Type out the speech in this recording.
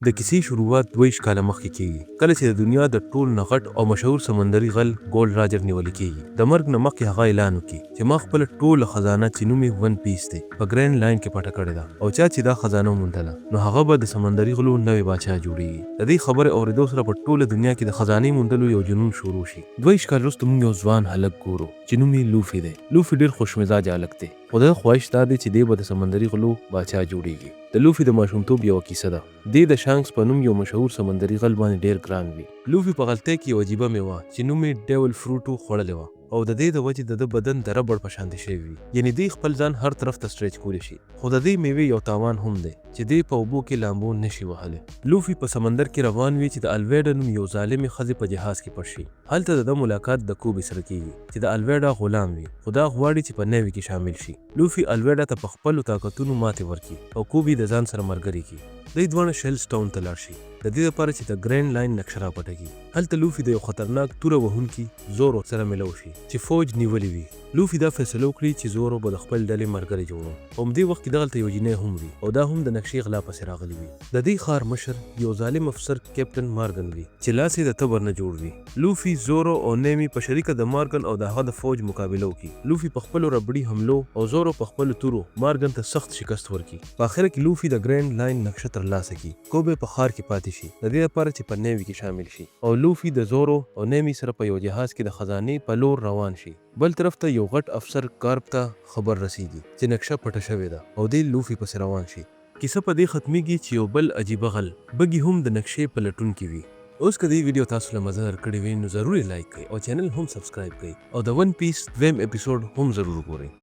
د کیسې شروعات 22 کاله مخکې کیږي کله چې د دنیا د ټول نه غټ او مشهور سمندري غل ګولډ راجر نیول کیږي د مرګ نه مخکې هغه اعلان وکړي چې ما خپل ټول خزانه چې نوم یې ون پیس دی په ګرینډ لاین کې پټه کړې ده او چا چې دا خزانه موندله نو هغه به د سمندري غلو نوې بادشاه جوړیږي د دې خبرې اورېدو سره په ټوله دنیا کې د خزانې موندلو یو جنون شروع شي 22 کال وروسته موږ یو ځوان هلک ګورو چې نوم یې لوفي دی لوفي ډېر خوشمزاجه هلک دی خو د خواهش دا دی چې دی به د سمندري غلو بادشاه جوړیږي د لوفي د ماشومتوب یوه کیسه ده دی د شانکس په نوم یو مشهور سمندري غل باندې ډېر ګران وي لوفي په غلطۍ کې یو عجیبه میوه چې نوم یې ډیول فروټو خوړلې وه او د دې د وجې د بدن د ربړ په شان شوی وي یعنی دی خپل ځان هر طرف ته سټریچ کولی شي خو د دې میوې یو تاوان هم دی چې دی په اوبو کې لامبو نشي وهلی لوفي په سمندر کې روان وي چې د الویډا نوم یو ظالمې ښځې په جهاز کې پټ شي هلته د ملاقات د کوبي سره کیږي چې د الویډا غلام وي خو دا غواړي چې په نیوي کې شامل شي لوفي الویډا ته په خپلو طاقتونو ماتې ورکړي او کوبي د ځان سره ملګري کړي دوی دواړه شیلز ټاون ته لاړ شي د دې لپاره چې د ګرینډ لاین نقشه راپټه کړي هلته لوفي د یو خطرناک توره وهونکي زورو سره ملو شي چې فوج نیولې وي لوفي دا فیصله وکړي چې زورو به د خپل ډلې ملګری جوړو په همدې وخت کې دغلته یو جینۍ هم وي او دا هم د نقشې غلا پسې راغلی وي د دې ښار مشر یو ظالم افسر کیپټن مارګن وي چې لاس یې د تبر نه جوړ وي لوفي زورو او نیمي په شریکه د مارګن او د هغه د فوج مقابله وکړي لوفي په خپلو ربړي حملو او زورو په خپلو تورو مارګن ته سخت شکست ورکړي په آخره کې لوفي د ګرینډ لاین نقشه ترلاسه کړي کوبه په ښار کې پاتې شي د دې لپاره چې په نیوي کې شامل شي او لوفي د زورو او نیمي سره په یو جهاز کې د خزانې په لور روان شي بل طرف ته یو غټ افسر کارپ ته خبر رسیږي چې نقشه پټه شوې ده او دی لوفي پسې روان شي کیسه په دې ختمیږي چې یو بل عجیبه غل بګي هم د نقشې په لټون کې وي اوس که دې ویډیو تاسو له مزه درکړې وي نو ضروري لایک کړئ او چینل هم سبسکرایب کړئ او د ون پیس دویم اپیسوډ هم ضرور وګورئ